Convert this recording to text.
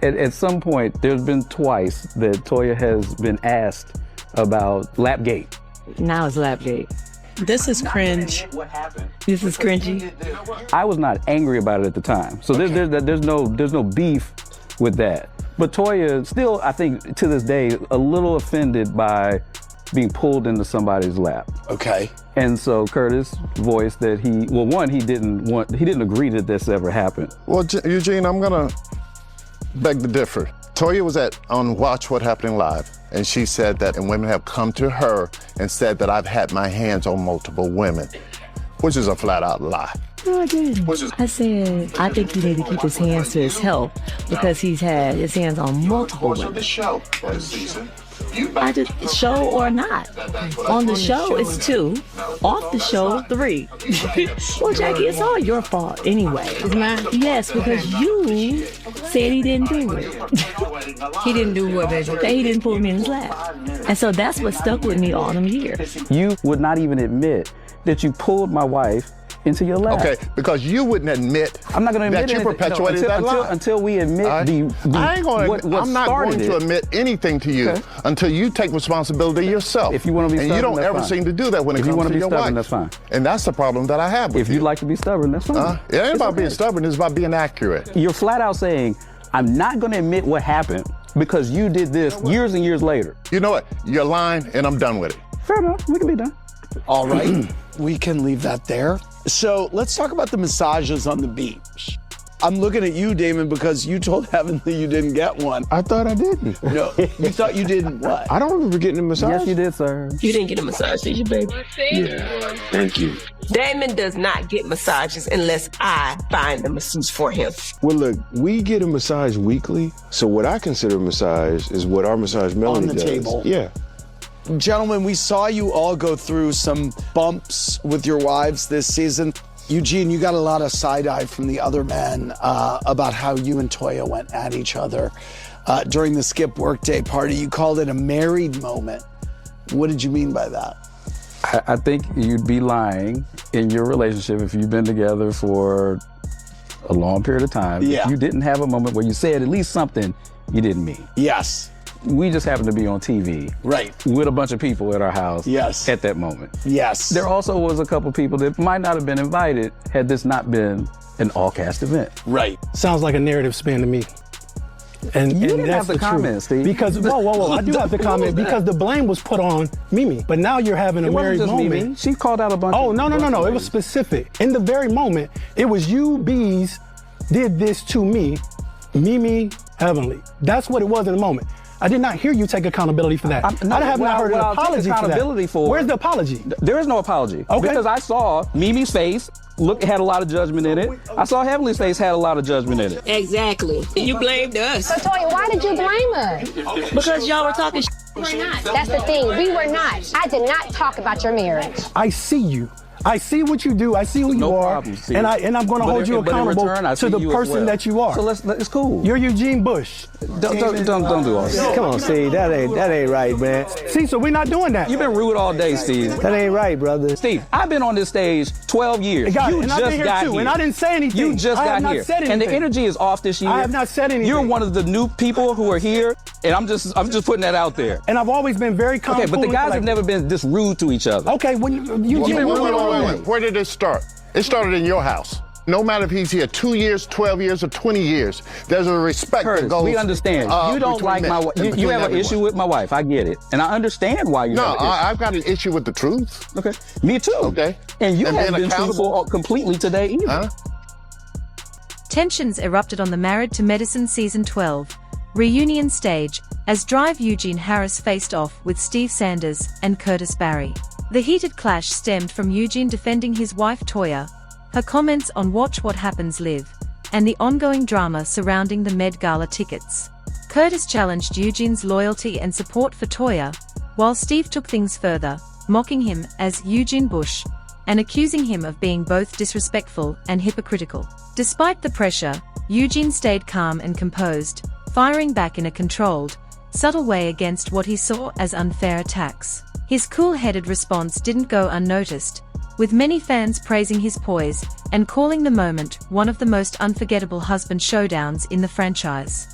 At some point, there's been twice that Toya has been asked about Lapgate. Now it's Lapgate. This is cringe. What happened? This is cringy. I was not angry about it at the time, so there's no beef with that. But Toya still, I think, to this day, a little offended by being pulled into somebody's lap. Okay. And so Curtis voiced that he didn't agree that this ever happened. Well, Eugene, I'm gonna beg to differ. Toya was on Watch What Happening Live, and she said that, and women have come to her and said that I've had my hands on multiple women, which is a flat out lie. No, I didn't. I said, I think he need to keep his hands to his health because he's had his hands on multiple women. The show for the season. I just, show or not. On the show, it's 2. Off the show, 3. Well, Jackie, it's all your fault anyway. It's mine? Yes, because you said he didn't do it. He didn't do what, baby? That he didn't pull me in his lap. And so that's what stuck with me all them years. You would not even admit that you pulled my wife into your lap. Okay, because you wouldn't admit I'm not going to admit that you perpetuated that lie. Until we admit I'm not going to admit anything to you until you take responsibility yourself. If you want to be and stubborn, you don't ever seem to do that when it comes to your wife. That's fine. And that's the problem that I have with you. If you'd like to be stubborn, that's fine. It ain't about being stubborn, it's about being accurate. You're flat out saying, I'm not going to admit what happened because you did this years and years later. You know what? You're lying, and I'm done with it. Fair enough. We can be done. All right. We can leave that there. So let's talk about the massages on the beach. I'm looking at you, Damon, because you told Heavenly you didn't get one. I thought I didn't. No, you thought you didn't what? I don't remember getting a massage. Yes, you did, sir. You didn't get a massage, did you, baby? Yeah. Thank you. Damon does not get massages unless I find the masseuse for him. Well, look, we get a massage weekly, so what I consider a massage is what our massage Melanie On the does. table. Yeah. Gentlemen, we saw you all go through some bumps with your wives this season. Eugene, you got a lot of side-eye from the other men about how you and Toya went at each other during the Skip Workday party. You called it a married moment. What did you mean by that? I think you'd be lying in your relationship if you've been together for a long period of time. Yeah. If you didn't have a moment where you said at least something you didn't mean. Yes. We just happened to be on TV. Right. With a bunch of people at our house. Yes. At that moment. Yes. There also was a couple people that might not have been invited had this not been an all-cast event. Right. Sounds like a narrative spin to me. And you didn't that's have to comment, Steve. Because, whoa, I do have to comment because the blame was put on Mimi. But now you're having a married moment. Mimi. She called out a bunch of... No. It was specific. In the very moment, it was you, Bees, did this to me, Mimi, Heavenly. That's what it was in the moment. I did not hear you take accountability for that. I have not heard an apology for that. Where's the apology? There is no apology. Okay. Because I saw Mimi's face, it had a lot of judgment in it. I saw Heavenly's face had a lot of judgment in it. Exactly. You blamed us. So, Toya, why did you blame us? Because y'all were talking We were not. That's the thing. We were not. I did not talk about your marriage. I see you. I see what you do. I see who you are, and I'm going to hold you accountable to the person that you are. So it's cool. You're Eugene Bush. Don't do all this. Come on, Steve. That ain't right, man. See, so we're not doing that. You've been rude all day, Steve. That ain't right, brother. Steve, I've been on this stage 12 years. You just got here. And I didn't say anything. You just got here. And the energy is off this year. I have not said anything. You're one of the new people who are here, and I'm just putting that out there. And I've always been very calm. Okay, but the guys have never been this rude to each other. Okay, when you wait. Where did it start? It started in your house. No matter if he's here 2 years, 12 years, or 20 years, there's a respect Curtis, that goes. we understand. You don't like my wife. You have an issue with my wife. I get it. And I understand why you have an issue. I've got an issue with the truth. Okay. Me too. Okay. And you haven't been truthful completely today either. Huh? Tensions erupted on the Married to Medicine Season 12 reunion stage as Drive Eugene Harris faced off with Steve Sanders and Curtis Barry. The heated clash stemmed from Eugene defending his wife Toya, her comments on Watch What Happens Live, and the ongoing drama surrounding the Med Gala tickets. Curtis challenged Eugene's loyalty and support for Toya, while Steve took things further, mocking him as Eugene Bush, and accusing him of being both disrespectful and hypocritical. Despite the pressure, Eugene stayed calm and composed, firing back in a controlled, subtle way against what he saw as unfair attacks. His cool-headed response didn't go unnoticed, with many fans praising his poise and calling the moment one of the most unforgettable husband showdowns in the franchise.